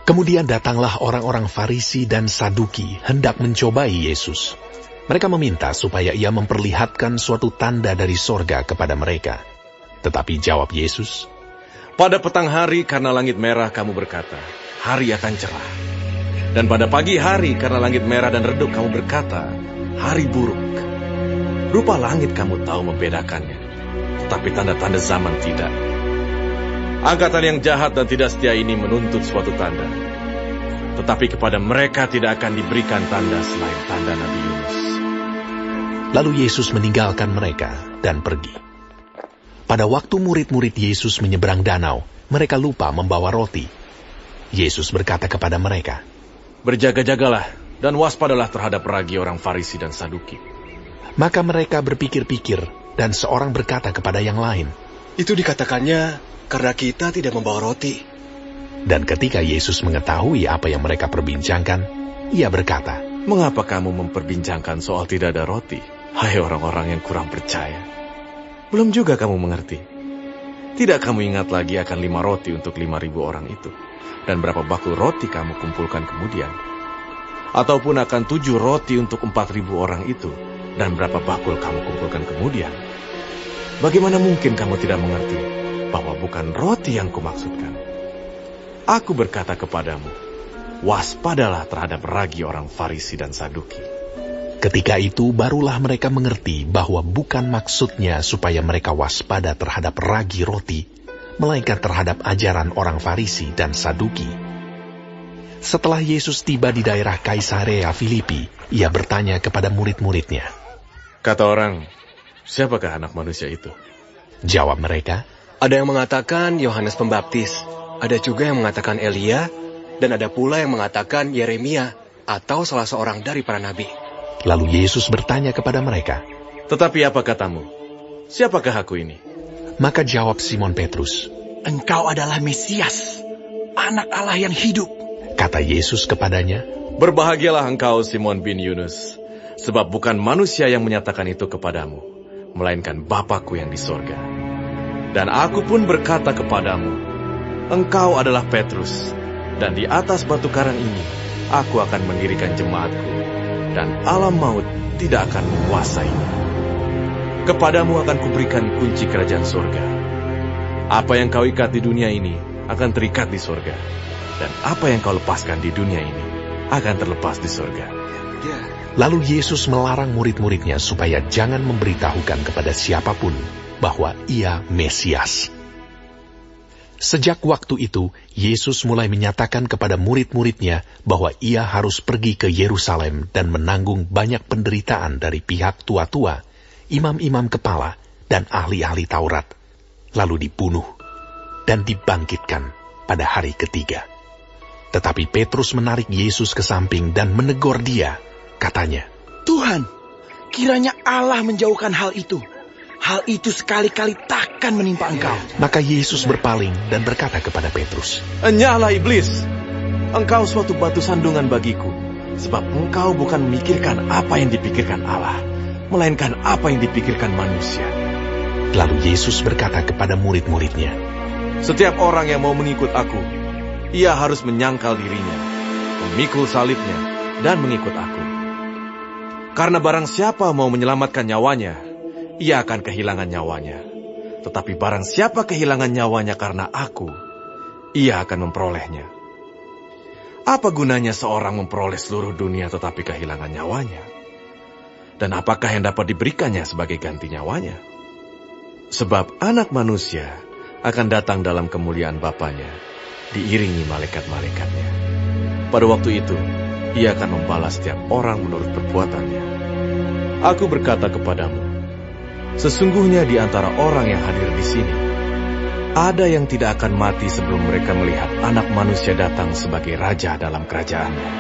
Kemudian datanglah orang-orang Farisi dan Saduki hendak mencobai Yesus. Mereka meminta supaya ia memperlihatkan suatu tanda dari sorga kepada mereka. Tetapi jawab Yesus, "Pada petang hari karena langit merah kamu berkata, hari akan cerah. Dan pada pagi hari karena langit merah dan redup kamu berkata, hari buruk. Rupa langit kamu tahu membedakannya, tetapi tanda-tanda zaman tidak. Angkatan yang jahat dan tidak setia ini menuntut suatu tanda. Tetapi kepada mereka tidak akan diberikan tanda selain tanda Nabi Yunus." Lalu Yesus meninggalkan mereka dan pergi. Pada waktu murid-murid Yesus menyeberang danau, mereka lupa membawa roti. Yesus berkata kepada mereka, "Berjaga-jagalah dan waspadalah terhadap ragi orang Farisi dan Saduki." Maka mereka berpikir-pikir, dan seorang berkata kepada yang lain, "Itu dikatakannya karena kita tidak membawa roti." Dan ketika Yesus mengetahui apa yang mereka perbincangkan, ia berkata, "Mengapa kamu memperbincangkan soal tidak ada roti? Hai orang-orang yang kurang percaya. Belum juga kamu mengerti. Tidak kamu ingat lagi akan 5 roti untuk 5.000 orang itu? Dan berapa bakul roti kamu kumpulkan kemudian? Ataupun akan 7 roti untuk 4.000 orang itu? Dan berapa bakul kamu kumpulkan kemudian? Bagaimana mungkin kamu tidak mengerti bahwa bukan roti yang kumaksudkan? Aku berkata kepadamu, waspadalah terhadap ragi orang Farisi dan Saduki." Ketika itu barulah mereka mengerti bahwa bukan maksudnya supaya mereka waspada terhadap ragi roti, melainkan terhadap ajaran orang Farisi dan Saduki. Setelah Yesus tiba di daerah Kaisarea Filipi, ia bertanya kepada murid-muridnya, Kata orang, siapakah anak manusia itu? Jawab mereka, Ada yang mengatakan Yohanes Pembaptis, ada juga yang mengatakan Elia, dan ada pula yang mengatakan Yeremia, atau salah seorang dari para nabi. Lalu Yesus bertanya kepada mereka, Tetapi apa katamu? Siapakah aku ini? Maka jawab Simon Petrus, Engkau adalah Mesias, anak Allah yang hidup. Kata Yesus kepadanya, Berbahagialah engkau Simon bin Yunus, sebab bukan manusia yang menyatakan itu kepadamu, melainkan Bapa-Ku yang di sorga. Dan aku pun berkata kepadamu, engkau adalah Petrus, dan di atas batu karang ini, aku akan mendirikan jemaat-Ku, dan alam maut tidak akan menguasainya. Kepadamu akan kuberikan kunci kerajaan sorga. Apa yang kau ikat di dunia ini akan terikat di sorga, dan apa yang kau lepaskan di dunia ini akan terlepas di sorga. Lalu Yesus melarang murid-muridnya supaya jangan memberitahukan kepada siapapun bahwa ia Mesias. Sejak waktu itu, Yesus mulai menyatakan kepada murid-muridnya bahwa ia harus pergi ke Yerusalem dan menanggung banyak penderitaan dari pihak tua-tua, imam-imam kepala, dan ahli-ahli Taurat, lalu dibunuh dan dibangkitkan pada hari ketiga. Tetapi Petrus menarik Yesus ke samping dan menegur dia, katanya, Tuhan, kiranya Allah menjauhkan hal itu. Hal itu sekali-kali takkan menimpa engkau. Maka Yesus berpaling dan berkata kepada Petrus, Enyahlah iblis, engkau suatu batu sandungan bagiku, sebab engkau bukan memikirkan apa yang dipikirkan Allah, melainkan apa yang dipikirkan manusia. Lalu Yesus berkata kepada murid-muridnya, Setiap orang yang mau mengikut aku, ia harus menyangkal dirinya, memikul salibnya, dan mengikut aku. Karena barang siapa mau menyelamatkan nyawanya, ia akan kehilangan nyawanya. Tetapi barang siapa kehilangan nyawanya karena aku, ia akan memperolehnya. Apa gunanya seorang memperoleh seluruh dunia tetapi kehilangan nyawanya? Dan apakah yang dapat diberikannya sebagai ganti nyawanya? Sebab anak manusia akan datang dalam kemuliaan Bapanya, diiringi malaikat-malaikatnya. Pada waktu itu, ia akan membalas setiap orang menurut perbuatannya. Aku berkata kepadamu, sesungguhnya di antara orang yang hadir di sini, ada yang tidak akan mati sebelum mereka melihat anak manusia datang sebagai raja dalam kerajaannya.